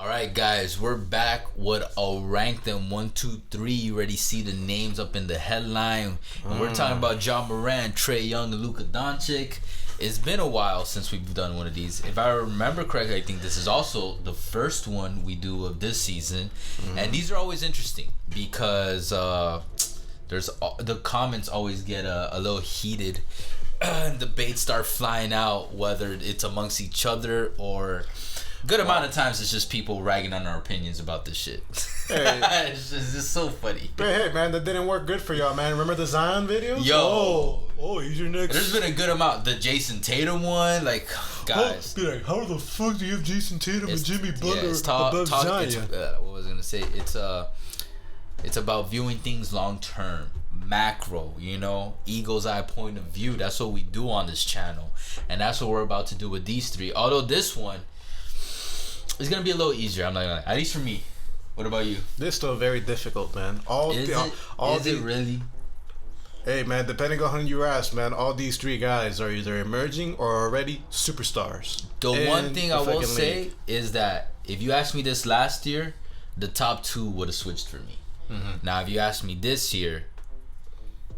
All right, guys, we're back with a rank them 1, 2, 3. You already see the names up in the headline. And we're talking about Ja Morant, Trae Young, and Luka Doncic. It's been a while since we've done one of these. If I remember correctly, I think this is also the first one we do of this season. And these are always interesting because there's the comments always get a little heated. Debates start flying out, whether it's amongst each other or good amount of times it's just people ragging on our opinions about this shit. Hey. it's just so funny. Hey, man, that didn't work good for y'all, man. Remember the Zion videos? Yo. Oh, he's your next. There's been a good amount. The Jason Tatum one, like, guys. Be like, how the fuck do you have Jason Tatum and Jimmy Butler above Zion? Zion? What was I gonna say? It's about viewing things long term, macro. You know, eagle's eye point of view. That's what we do on this channel, and that's what we're about to do with these three. Although this one is gonna be a little easier. I'm not gonna lie. At least for me. What about you? This is still very difficult, man. Is it really? Hey, man, depending on who you ask, man, all these three guys are either emerging or already superstars. The one thing I will say is that if you asked me this last year, the top two would have switched for me. Now, if you asked me this year,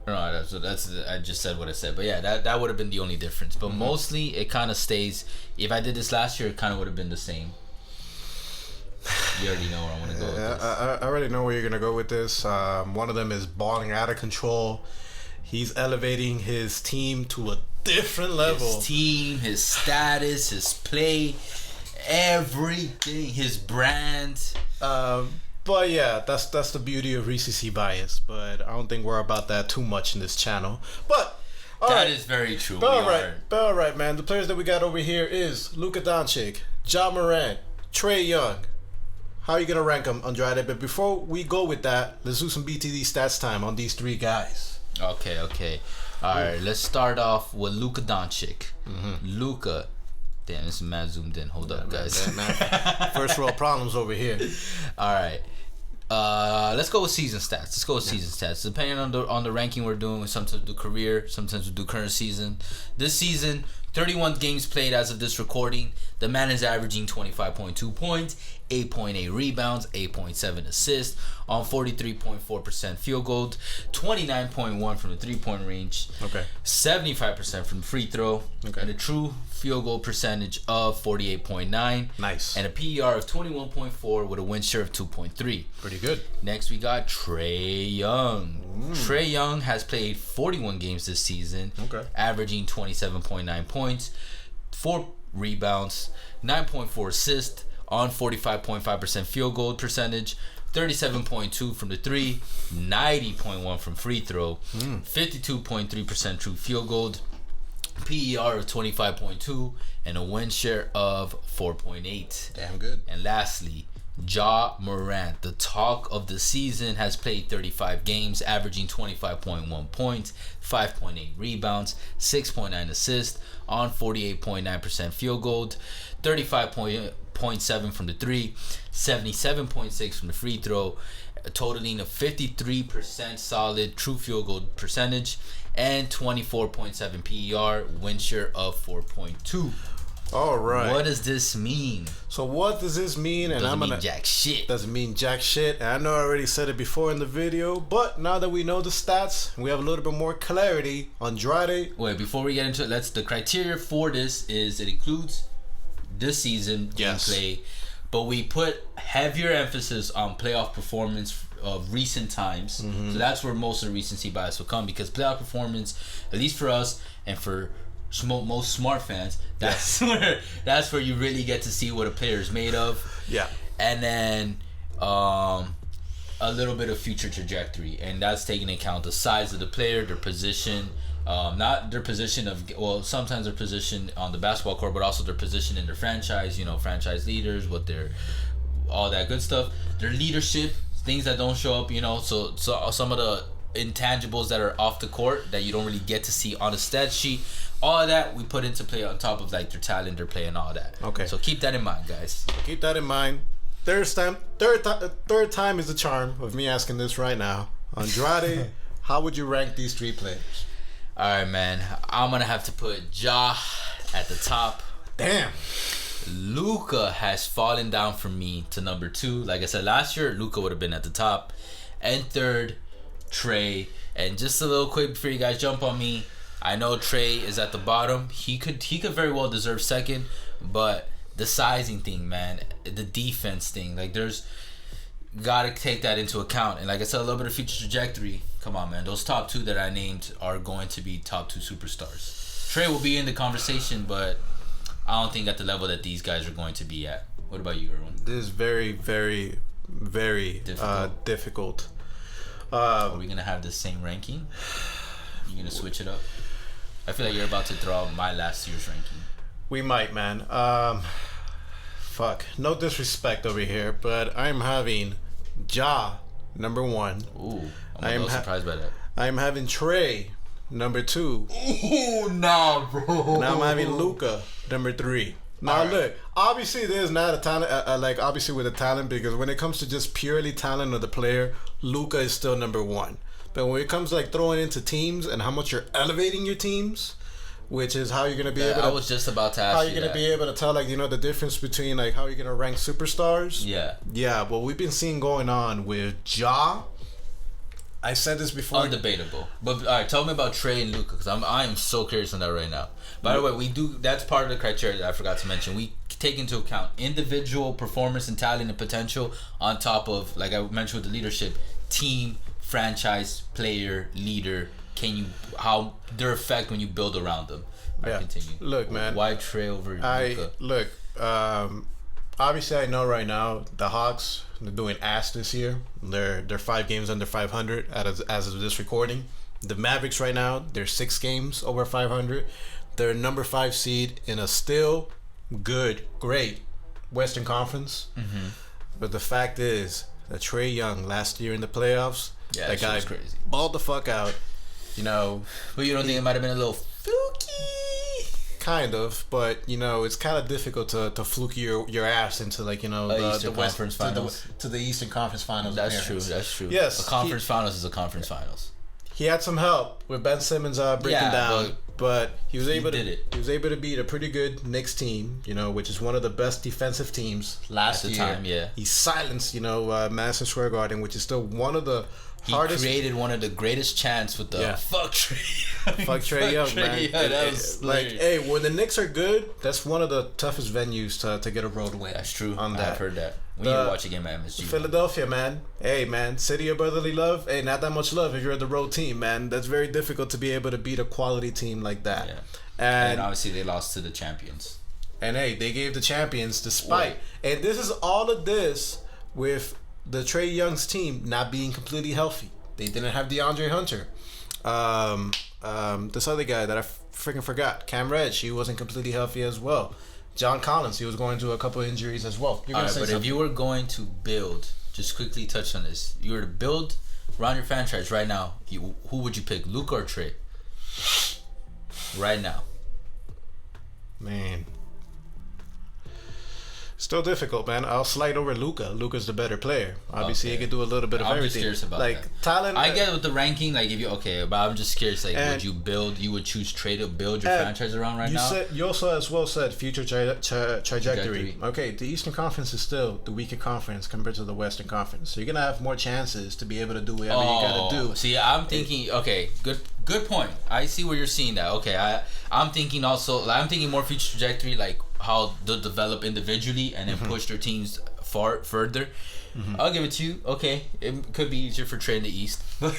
I don't know, I just said what I said. But yeah, that would have been the only difference. But mostly, it kind of stays. If I did this last year, it kind of would have been the same. You already know where I want to go with this. I already know where you're going to go with this. One of them is balling out of control. He's elevating his team to a different level. His team, his status, his play, everything, his brand. But yeah, that's the beauty of recency bias. But I don't think we're about that too much in this channel. But that is very true. But all right, man. The players that we got over here is Luka Doncic, Ja Morant, Trae Young. How are you gonna rank them, Andrade? But before we go with that, let's do some BTD stats time on these three guys. Okay. All right, let's start off with Luka Doncic. Luka. Damn, this is mad zoomed in. Hold up, guys. First world problems over here. All right. Let's go with season stats. Depending on the ranking we're doing, sometimes we do career, sometimes we do current season. This season, 31 games played as of this recording. The man is averaging 25.2 points, 8.8 rebounds, 8.7 assists on 43.4% field goal, 29.1 from the 3-point range, 75% from free throw, and a true field goal percentage of 48.9. Nice. And a PER of 21.4 with a win share of 2.3. Pretty good. Next, we got Trae Young. Trae Young has played 41 games this season, averaging 27.9 points, 4 rebounds, 9.4 assists on 45.5% field goal percentage, 37.2 from the 3, 90.1 from free throw, 52.3% true field goal, PER of 25.2, and a win share of 4.8. Damn good. And lastly, Ja Morant, the talk of the season, has played 35 games, averaging 25.1 points, 5.8 rebounds, 6.9 assists on 48.9% field goal, 35.7 from the 3, 77.6 from the free throw, totaling a 53% solid true field goal percentage, and 24.7 PER, win share of 4.2. All right. What does this mean? So what does this mean? And Doesn't mean jack shit. Doesn't mean jack shit. And I know I already said it before in the video, but now that we know the stats, we have a little bit more clarity. Andrade. Wait, before we get into it, the criteria for this is it includes this season gameplay, but we put heavier emphasis on playoff performance of recent times. So that's where most of the recency bias will come, because playoff performance, at least for us and for most smart fans, that's where you really get to see what a player is made of. Yeah. And then a little bit of future trajectory, and that's taking into account the size of the player, their position, not their position sometimes their position on the basketball court, but also their position in their franchise, franchise leaders, all that good stuff, their leadership, things that don't show up, so some of the intangibles that are off the court that you don't really get to see on a stat sheet. All of that we put into play on top of their talent, their play, and all that. Okay. So keep that in mind, guys. Keep that in mind. Third time is the charm of me asking this right now. Andrade, how would you rank these three players? All right, man. I'm gonna have to put Ja at the top. Damn. Luka has fallen down from me to number 2. Like I said, last year, Luka would have been at the top. And third, Trae. And just a little quick before you guys jump on me, I know Trae is at the bottom. He could very well deserve second, but the sizing thing, man, the defense thing, like there's gotta take that into account. And like I said, a little bit of future trajectory. Come on, man. Those top 2 that I named are going to be top 2 superstars. Trae will be in the conversation, but I don't think at the level that these guys are going to be at. What about you, Erwin? This is very, very, very difficult. Are we gonna have the same ranking? You gonna switch it up? I feel like you're about to throw out my last year's ranking. We might, man. Fuck. No disrespect over here, but I'm having Ja number 1. Ooh, I'm a little surprised by that. I'm having Trae number 2. Ooh, nah, bro. Now I'm having Luka number 3. Now look, obviously there's not a talent, like obviously with a talent, because when it comes to just purely talent of the player, Luka is still number 1. But when it comes to like throwing into teams and how much you're elevating your teams, which is how you're gonna be able to. I was just about to ask how you're gonna be able to tell, like, you know, the difference between like how you're gonna rank superstars. Yeah. Yeah. What we've been seeing going on with Ja. I said this before. Undebatable. But all right, tell me about Trae and Luka, because I'm so curious on that right now. By the way, that's part of the criteria that I forgot to mention. We take into account individual performance and talent and potential on top of, like I mentioned with the leadership, team, franchise, player, leader. How their effect when you build around them. Yeah. Continue. Look, man. Why Trae over Luka? Look. Obviously, I know right now the Hawks, they're doing ass this year. They're 5 games under 500 as of this recording. The Mavericks right now, they're 6 games over 500. They're number 5 seed in a still great Western Conference. Mm-hmm. But the fact is that Trae Young last year in the playoffs, that guy crazy. Balled the fuck out. You know, but you don't think it might have been a little fluky? Kind of, but you know, it's kind of difficult to fluke your ass into, like, you know, the Eastern Conference Finals to the Eastern Conference Finals. That's true. That's true. Yes, a conference finals is a conference finals. He had some help with Ben Simmons breaking down, but he was able to beat a pretty good Knicks team, you know, which is one of the best defensive teams last year. At the time, yeah. He silenced, you know, Madison Square Garden, which is still one of the hardest. He created one of the greatest chants with the fuck Trae. Fuck Trae Young, man. Yeah, that was like, hey, when the Knicks are good, that's one of the toughest venues to get a road win. That's true. On that. I've heard that. We need to watch a game at MSG. Philadelphia, man. Hey, man. City of brotherly love. Hey, not that much love if you're the road team, man. That's very difficult to be able to beat a quality team like that. Yeah. And obviously they lost to the champions. And hey, they gave the champions despite. And this is all of this with the Trae Young's team not being completely healthy. They didn't have DeAndre Hunter. This other guy that I freaking forgot, Cam Reddish, he wasn't completely healthy as well. John Collins, he was going through a couple of injuries as well. All right, but something. If you were going to build, just quickly touch on this. You were to build around your franchise right now. Who would you pick, Luka or Trae? Right now. Man. Still difficult, man. I'll slide over Luka. Luka's the better player. Obviously, he could do a little bit of everything. I'm just curious about like that. Talent. I get with the ranking, like if you but I'm just curious. Like, would you build? You would choose Trae to build your franchise around right now? You also as well said future trajectory. Okay, the Eastern Conference is still the weaker conference compared to the Western Conference, so you're gonna have more chances to be able to do whatever you gotta do. See, I'm thinking. Okay, good point. I see where you're seeing that. Okay, I'm thinking also. Like, I'm thinking more future trajectory, like how they'll develop individually and then push their teams further. I'll give it to you. Okay, it could be easier for Trae in the East, but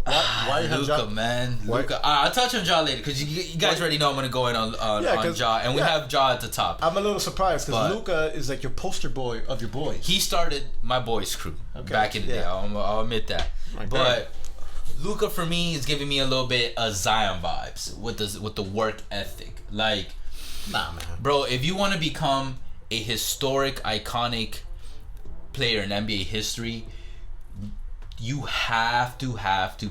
why Luka, man? Luka. I'll touch on Ja later because you guys already know I'm gonna go in on Ja, and we have Ja at the top. I'm a little surprised because Luka is like your poster boy of your boys. He started my boys' crew back in the day. I'll admit that, but Luka for me is giving me a little bit of Zion vibes with the work ethic. Like, nah, man, bro, if you want to become a historic, iconic player in NBA history, you have to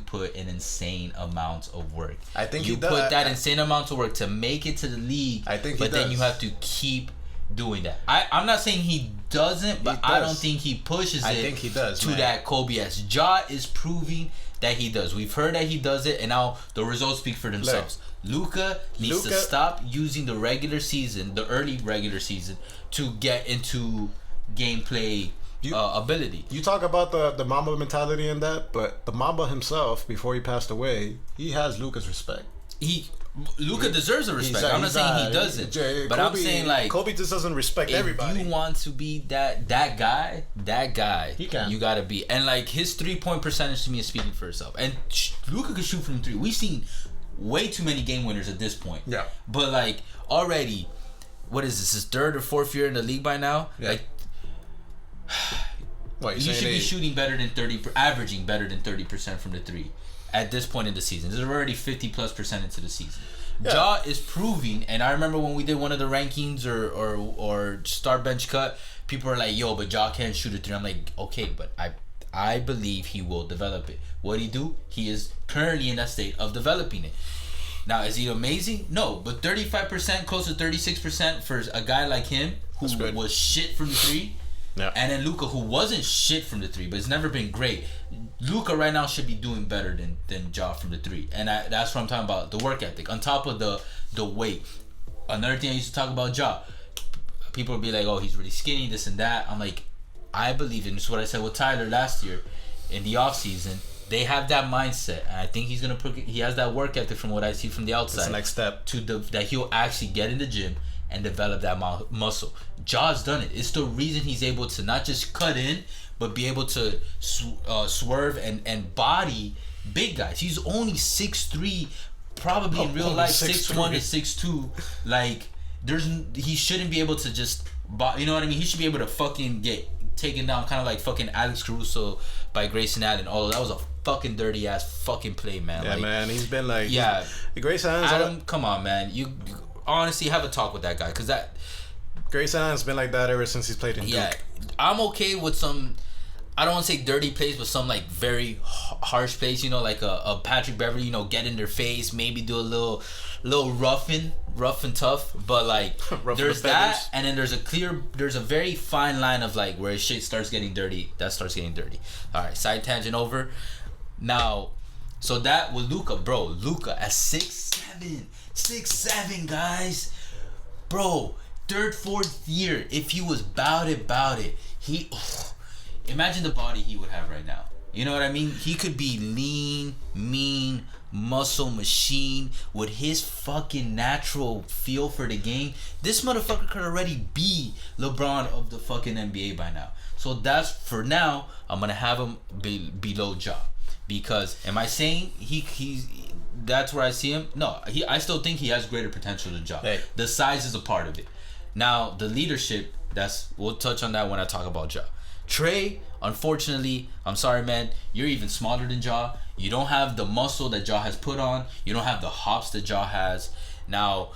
put an insane amount of work. I think you he does. put that insane amount of work to make it to the league. I think he but does. Then you have to keep doing that. I'm not saying he doesn't, but I don't think he pushes I think he does, to that Kobe-esque. Ja is proving that he does. We've heard that he does it, and now the results speak for themselves. Luka needs to stop using the regular season, the early regular season, to get into gameplay ability. You talk about the Mamba mentality in that, but the Mamba himself, before he passed away, he has Luka's respect. Luka deserves the respect. I'm not saying he doesn't, but I'm saying like Kobe just doesn't respect everybody. If you want to be that guy, he can. You gotta be. And like his 3-point percentage to me is speaking for itself. And Luka can shoot from 3. We've seen way too many game winners at this point. Yeah. But like already, what is this? His 3rd or 4th year in the league by now? Yeah. Like he should be shooting better than 30, averaging better than 30% from the 3. At this point in the season, they're already 50+% into the season. Yeah. Ja is proving, and I remember when we did one of the rankings or start bench cut, people were like, "Yo, but Ja can't shoot a 3." I'm like, okay, but I believe he will develop it. What he do? He is currently in that state of developing it. Now, is he amazing? No, but 35%, close to 36% for a guy like him who was shit from the 3. Yeah. And then Luka, who wasn't shit from the 3, but it's never been great. Luka right now should be doing better than Ja from the 3, and that's what I'm talking about. The work ethic on top of the weight. Another thing I used to talk about Ja. People would be like, "Oh, he's really skinny, this and that." I'm like, I believe in this. Is what I said with Tyler last year in the off season. They have that mindset, and I think he has that work ethic from what I see from the outside. That's the next step that he'll actually get in the gym and develop that muscle. Ja's done it. It's the reason he's able to not just cut in, but be able to swerve and body big guys. He's only 6'3", probably in real life 6'1" to 6'2". Like he shouldn't be able to just, you know what I mean? He should be able to fucking get taken down, kind of like fucking Alex Caruso by Grayson Allen. Oh, that was a fucking dirty ass fucking play, man. Yeah, like, man, he's been like, Grayson Allen. Come on, man. You honestly have a talk with that guy, because that Grayson Allen's been like that ever since he's played in Duke. Yeah, I'm okay with some, I don't want to say dirty plays, but some like very harsh plays, you know, like a Patrick Beverly, you know, get in their face, maybe do a little rough and tough, but like there's that, and then there's a very fine line of like where shit starts getting dirty, All right, side tangent over. Now, so that with Luka at 6'7", guys, bro, 3rd, 4th year, if he was bout it, imagine the body he would have right now. You know what I mean? He could be lean, mean, muscle machine with his fucking natural feel for the game. This motherfucker could already be LeBron of the fucking NBA by now. So that's, for now, I'm gonna have him below Ja. Because, am I saying he's that's where I see him? No, I still think he has greater potential than Ja. Hey. The size is a part of it. Now, the leadership, we'll touch on that when I talk about Ja. Trae, unfortunately, I'm sorry, man, you're even smaller than Ja. You don't have the muscle that Ja has put on. You don't have the hops that Ja has. Now,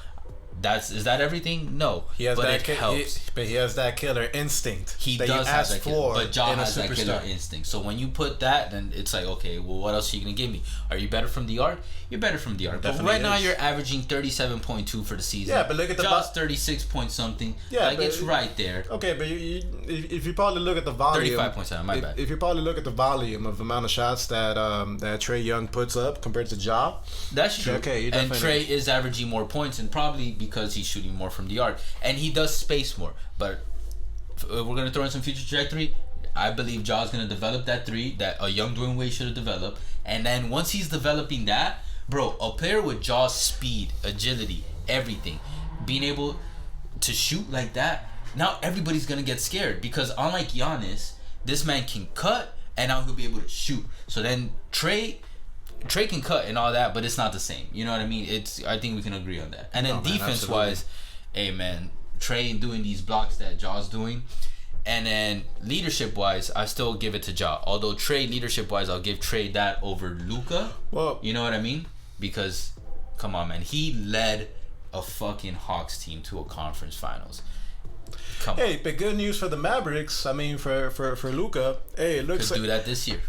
is that everything? No, he has, but that it helps. But he has that killer instinct. He that does you have that killer, but Ja has that killer instinct. So when you put that, then it's like, okay, well, what else are you gonna give me? Are you better from the arc? You're better from the arc. But right now, you're averaging 37.2 for the season. Yeah, but look at the Ja's 36 point something. Yeah, like it's right there. Okay, but if you probably look at the volume, 35.7. My bad. If you probably look at the volume of the amount of shots that Trae Young puts up compared to Ja, that's true. Okay, and Trae is averaging more points, and probably because he's shooting more from the arc, and he does space more. But we're gonna throw in some future trajectory. I believe Ja's gonna develop that 3 that a young Dwayne Wade should have developed, and then once he's developing that, bro, a player with Ja's speed, agility, everything, being able to shoot like that, now everybody's gonna get scared, because unlike Giannis, this man can cut and now he'll be able to shoot. So then Trae can cut and all that, but it's not the same. You know what I mean? I think we can agree on that. And then defense wise, hey man, Trae doing these blocks that Ja's doing. And then leadership wise, I still give it to Ja. Although Trae leadership wise, I'll give Trae that over Luka. Well, you know what I mean? Because come on, man, he led a fucking Hawks team to a conference finals. Hey, but good news for the Mavericks. I mean, for Luka. Hey, it looks could do that this year.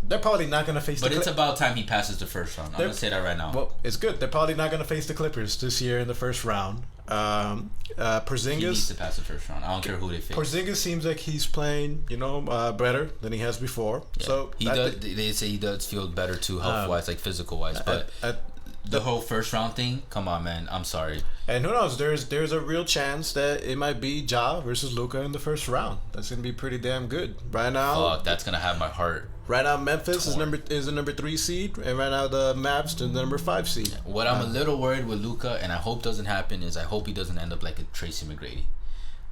they're probably not going to face. But it's about time he passes the first round. I'm gonna say that right now. Well, it's good. They're probably not going to face the Clippers this year in the first round. Porzingis, he needs to pass the first round. I don't care who they face. Porzingis seems like he's playing, better than he has before. Yeah. So he does. They say he does feel better too, health wise, like physical wise. But the whole first round thing, come on, man. I'm sorry. And who knows? There's a real chance that it might be Ja versus Luka in the first round. That's gonna be pretty damn good. Right now, that's gonna have my heart. Right now, Memphis is the number 3 seed, and right now the Mavs is the number 5 seed. What I'm a little worried with Luka, and I hope doesn't happen, is I hope he doesn't end up like a Tracy McGrady.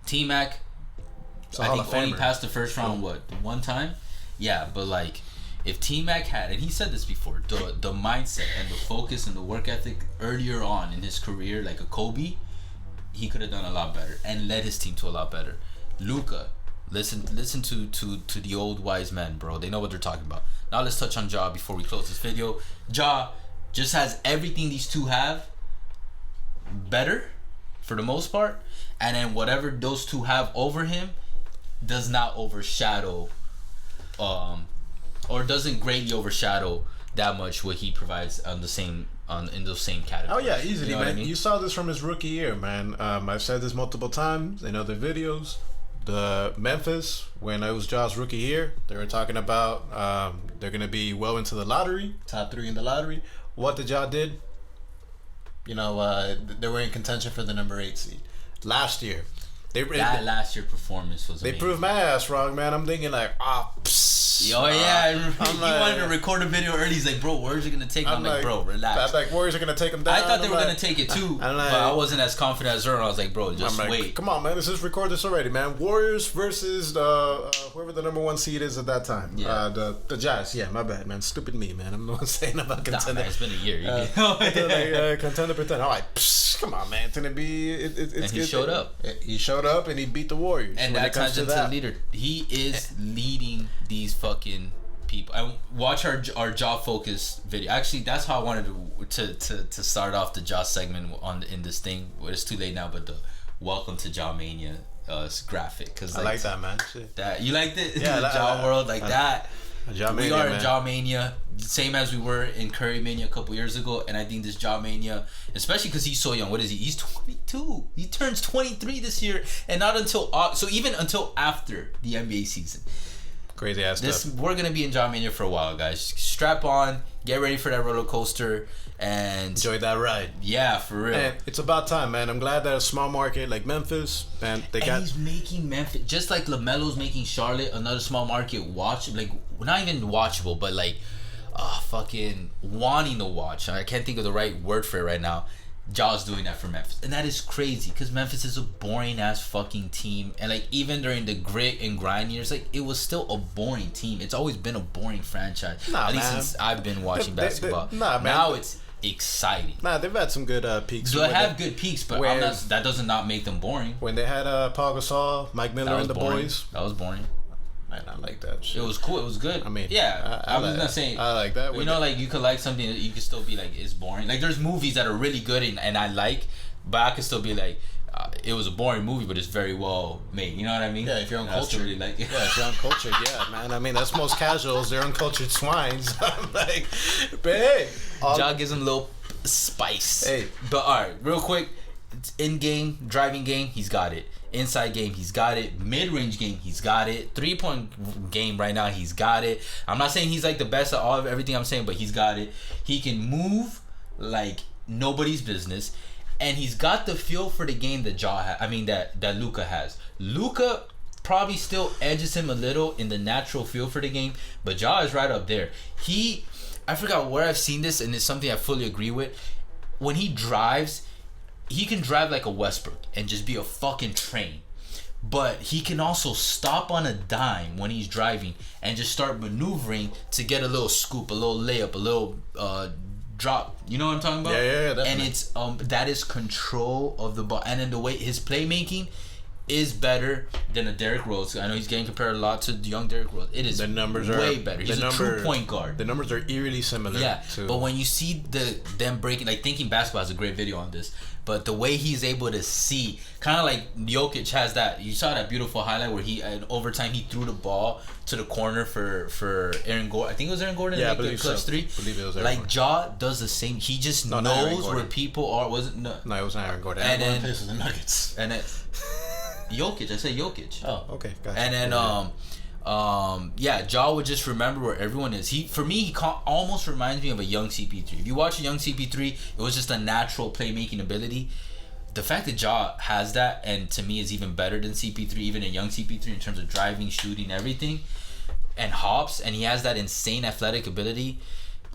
T-Mac, I think only passed the first round one time. Yeah, but like if T-Mac had, and he said this before, the mindset and the focus and the work ethic earlier on in his career, like a Kobe, he could have done a lot better and led his team to a lot better. Luka. Listen to the old wise men, bro. They know what they're talking about. Now let's touch on Ja before we close this video. Ja just has everything these two have better for the most part, and then whatever those two have over him does not overshadow or doesn't greatly overshadow that much what he provides in those same categories. Oh yeah, easily, you know man. I mean? You saw this from his rookie year, man. I've said this multiple times in other videos. The Memphis, when it was Ja's rookie year, they were talking about they're going to be well into the lottery, top 3 in the lottery. What the Ja did, they were in contention for the number 8 seed. Last year, last year performance was amazing. They proved my ass wrong, man. I'm thinking like, he wanted to record a video early. He's like, bro, Warriors are gonna take him. I'm like, bro, relax. I'm like, Warriors are gonna take him down. I thought they were gonna take it too, but I wasn't as confident as her. I was like, bro, just wait. Come on, man. Let's just record this already, man. Warriors versus whoever the number 1 seed is at that time. Yeah. The Jazz. Yeah, my bad, man. Stupid me, man. I'm the one saying about contender. Nah, it's been a year. Contender, pretend. All right, come on, man. It's gonna be. It's and he showed up. He showed up and he beat the Warriors. And that turns into the leader. He is leading these fucking people. I watch our Ja focus video. Actually, that's how I wanted to start off the Ja segment in this thing. Well, it's too late now, but the welcome to Ja Mania graphic, because I like that, man. Shit. That you liked it? Yeah, Ja world that. Ja Mania, we are man. in Ja Mania, same as we were in Curry Mania a couple years ago, and I think this Ja Mania, especially because he's so young. What is he? He's 22. He turns 23 this year, and not until even until after the NBA season. Crazy ass stuff. We're gonna be in Ja Mania for a while, guys. Strap on, get ready for that roller coaster, and enjoy that ride. Yeah, for real. And it's about time, man. I'm glad that a small market like Memphis, man, he's making Memphis, just like LaMelo's making Charlotte another small market not even watchable, but like fucking wanting to watch. I can't think of the right word for it right now. Ja's doing that for Memphis, and that is crazy because Memphis is a boring ass fucking team, and like even during the grit and grind years, like it was still a boring team. It's always been a boring franchise, at least since I've been watching basketball. Now it's exciting. They've had some good peaks. They have good peaks, but that doesn't not make them boring. When they had Paul Gasol, Mike Miller, and the boys, that was boring. Man, I like that shit. It was cool. It was good. I mean, yeah. I was not saying. I like that. Like you could like something that you could still be like, it's boring. Like there's movies that are really good and I like, but I could still be like, it was a boring movie, but it's very well made. You know what I mean? Yeah. If you're uncultured, really like. Yeah. If you're uncultured, yeah, man. I mean, that's most casuals. They're uncultured swines. I'm like, but hey, Ja gives them a little spice. Hey, but all right, real quick, in game, driving game, he's got it. Inside game, he's got it. Mid-range game, he's got it. 3-point game right now, he's got it. I'm not saying he's like the best at everything I'm saying, but he's got it. He can move like nobody's business, and he's got the feel for the game that that Luka has. Luka probably still edges him a little in the natural feel for the game, but Ja is right up there. I forgot where I've seen this, and it's something I fully agree with. When he drives, he can drive like a Westbrook and just be a fucking train. But he can also stop on a dime when he's driving and just start maneuvering to get a little scoop, a little layup, a little drop. You know what I'm talking about? Yeah, definitely. And it's that is control of the ball. And then the way his playmaking is better than a Derrick Rose. I know he's getting compared a lot to the young Derrick Rose. It is The numbers way are better. He's a true point guard. The numbers are eerily similar. Yeah, to, but when you see them breaking, like Thinking Basketball has a great video on this. But the way he's able to see, kind of like Jokic has that. You saw that beautiful highlight where he in overtime he threw the ball to the corner for Aaron Gordon. I think it was Aaron Gordon. Yeah, I like believe the clutch so. three. I believe it was Aaron like Gordon. Ja does the same. He just not Aaron knows where Gordon. people are. Was it no? No, it wasn't Aaron Gordon. And Aaron then- Gordon plays for the Nuggets. And then Jokic. I said Jokic. Oh, okay. Gotcha. And then Ja would just remember where everyone is. For me, he almost reminds me of a young CP3. If you watch a young CP3, it was just a natural playmaking ability. The fact that Ja has that, and to me is even better than CP3, even a young CP3 in terms of driving, shooting, everything, and hops, and he has that insane athletic ability.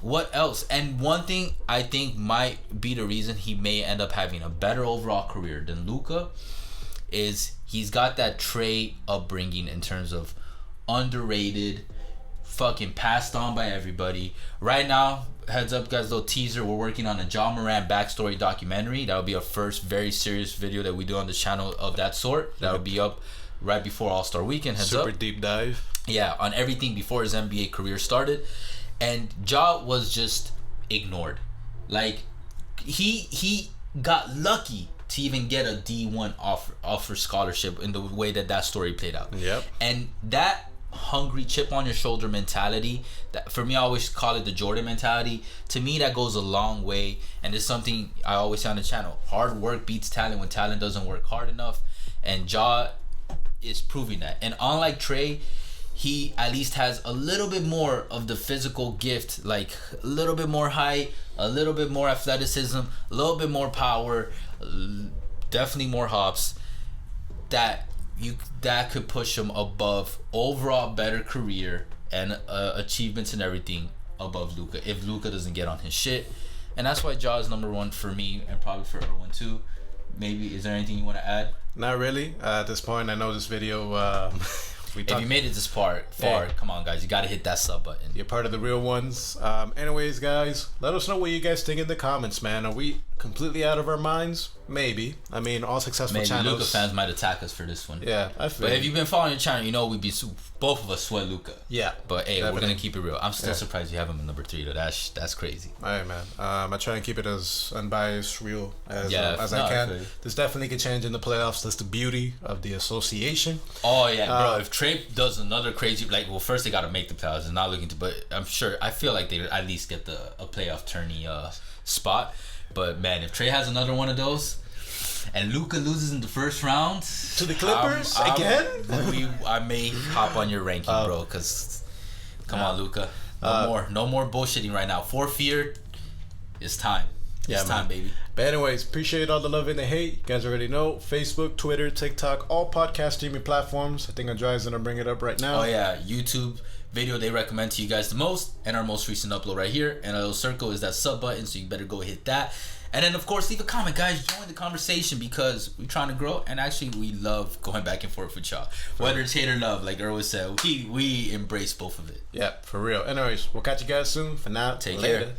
What else? And one thing I think might be the reason he may end up having a better overall career than Luka is he's got that Trae upbringing in terms of underrated, fucking passed on by everybody. Right now, heads up guys, little teaser, we're working on a Ja Morant backstory documentary. That'll be our first very serious video that we do on the channel of that sort. That'll be up right before All-Star Weekend. Heads Super up. deep dive. Yeah, on everything before his NBA career started. And Ja was just ignored. Like, he got lucky to even get a D1 offer scholarship in the way that story played out. Yep. And that hungry chip on your shoulder mentality, that for me I always call it the Jordan mentality. To me that goes a long way, and it's something I always say on the channel. Hard work beats talent when talent doesn't work hard enough, and Ja is proving that. And unlike Trae, he at least has a little bit more of the physical gift, like a little bit more height, a little bit more athleticism, a little bit more power, definitely more hops, that could push him above overall better career and achievements and everything above Luka if Luka doesn't get on his shit. And that's why Ja is number one for me, and probably for Erwin too. Maybe, is there anything you want to add? Not really. At this point, I know this video. If you made it this far, come on guys, you gotta hit that sub button. You're part of the real ones. Anyways, guys, let us know what you guys think in the comments, man. Are we completely out of our minds? Maybe. I mean, all successful Maybe channels. Luka fans might attack us for this one. Yeah, I feel. But if you've been following the channel, you know both of us sweat Luka. Yeah. But hey, definitely. we're gonna keep it real. I'm still surprised you have him in number 3 though. That's crazy. All right, man. I try and keep it as unbiased, real as I I can. feel you. This definitely could change in the playoffs. That's the beauty of the association. Oh yeah, bro. If Trae does another crazy, first they gotta make the playoffs. It's not looking to, but I feel like they at least get a playoff tourney spot. But man, if Trae has another one of those, and Luka loses in the first round To the Clippers again? I may hop on your ranking, bro. Cause come on, Luka. No more bullshitting right now. For fear, it's time. Yeah, It's time, man. baby. But anyways, appreciate all the love and the hate. You guys already know. Facebook, Twitter, TikTok, all podcast streaming platforms. I think Andrea's gonna bring it up right now. Oh yeah, YouTube video they recommend to you guys the most, and our most recent upload right here. And a little circle is that sub button, so you better go hit that. And then of course leave a comment, guys. Join the conversation because we're trying to grow, and actually we love going back and forth with y'all. Whether it's hate or love, like Erwin said, we embrace both of it. Yeah, for real. Anyways, we'll catch you guys soon. For now, Take later. care.